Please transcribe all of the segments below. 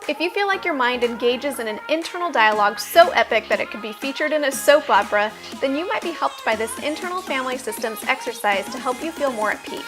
If you feel like your mind engages in an internal dialogue so epic that it could be featured in a soap opera, then you might be helped by this internal family systems exercise to help you feel more at peace.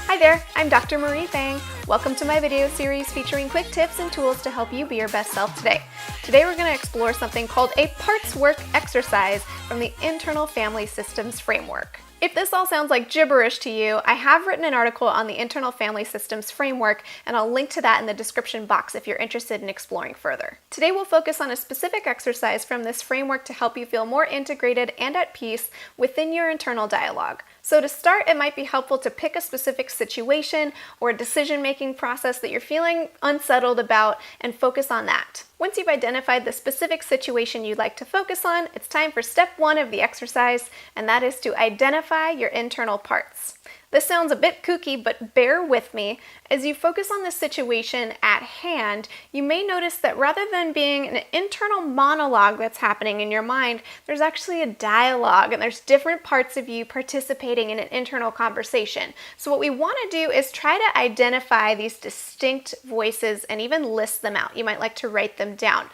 Hi there, I'm Dr. Marie Fang. Welcome to my video series featuring quick tips and tools to help you be your best self today. Today we're going to explore something called a parts work exercise from the Internal Family Systems Framework. If this all sounds like gibberish to you, I have written an article on the Internal Family Systems Framework, and I'll link to that in the description box if you're interested in exploring further. Today we'll focus on a specific exercise from this framework to help you feel more integrated and at peace within your internal dialogue. So to start, it might be helpful to pick a specific situation or a decision-making process that you're feeling unsettled about and focus on that. Once you've identified the specific situation you'd like to focus on, it's time for step 1 of the exercise, and that is to identify your internal parts. This sounds a bit kooky, but bear with me. As you focus on the situation at hand, you may notice that rather than being an internal monologue that's happening in your mind, there's actually a dialogue, and there's different parts of you participating in an internal conversation. So what we want to do is try to identify these distinct voices and even list them out. You might like to write them down.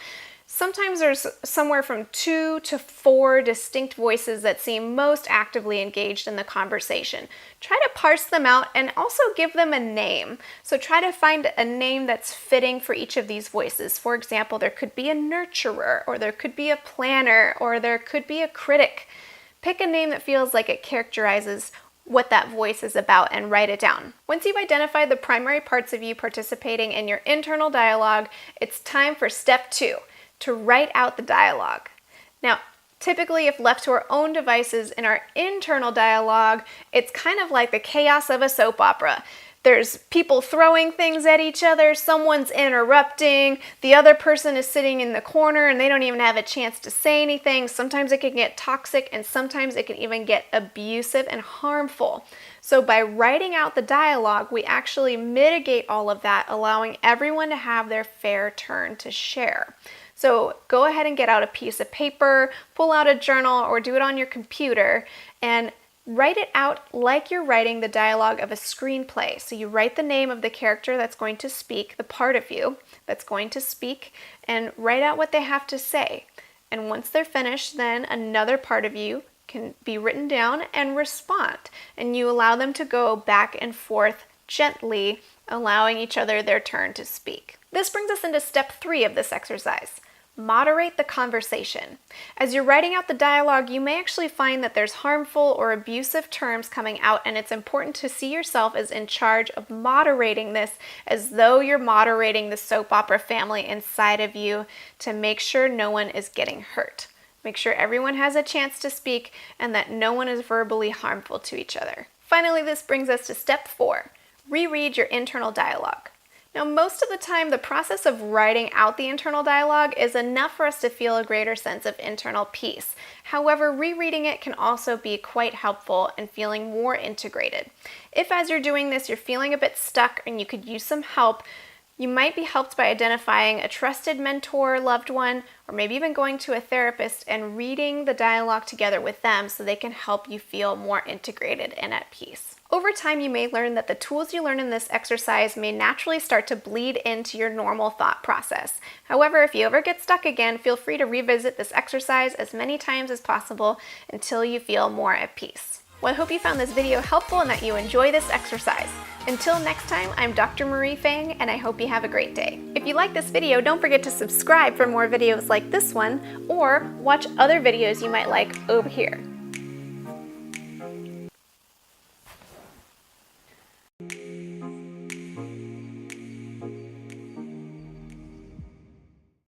Sometimes there's somewhere from 2 to 4 distinct voices that seem most actively engaged in the conversation. Try to parse them out and also give them a name. So try to find a name that's fitting for each of these voices. For example, there could be a nurturer, or there could be a planner, or there could be a critic. Pick a name that feels like it characterizes what that voice is about and write it down. Once you've identified the primary parts of you participating in your internal dialogue, it's time for step 2. To write out the dialogue. Now, typically if left to our own devices in our internal dialogue, it's kind of like the chaos of a soap opera. There's people throwing things at each other, someone's interrupting, the other person is sitting in the corner and they don't even have a chance to say anything. Sometimes it can get toxic and sometimes it can even get abusive and harmful. So by writing out the dialogue, we actually mitigate all of that, allowing everyone to have their fair turn to share. So go ahead and get out a piece of paper, pull out a journal, or do it on your computer, and write it out like you're writing the dialogue of a screenplay. So you write the name of the character that's going to speak, the part of you that's going to speak, and write out what they have to say. And once they're finished, then another part of you can be written down and respond. And you allow them to go back and forth gently, allowing each other their turn to speak. This brings us into step 3 of this exercise. Moderate the conversation. As you're writing out the dialogue, you may actually find that there's harmful or abusive terms coming out, and it's important to see yourself as in charge of moderating this as though you're moderating the soap opera family inside of you to make sure no one is getting hurt. Make sure everyone has a chance to speak and that no one is verbally harmful to each other. Finally, this brings us to step 4. Reread your internal dialogue. Now, most of the time, the process of writing out the internal dialogue is enough for us to feel a greater sense of internal peace. However, rereading it can also be quite helpful in feeling more integrated. If as you're doing this, you're feeling a bit stuck and you could use some help, you might be helped by identifying a trusted mentor, loved one, or maybe even going to a therapist and reading the dialogue together with them so they can help you feel more integrated and at peace. Over time, you may learn that the tools you learn in this exercise may naturally start to bleed into your normal thought process. However, if you ever get stuck again, feel free to revisit this exercise as many times as possible until you feel more at peace. Well, I hope you found this video helpful and that you enjoy this exercise. Until next time, I'm Dr. Marie Fang, and I hope you have a great day. If you like this video, don't forget to subscribe for more videos like this one, or watch other videos you might like over here.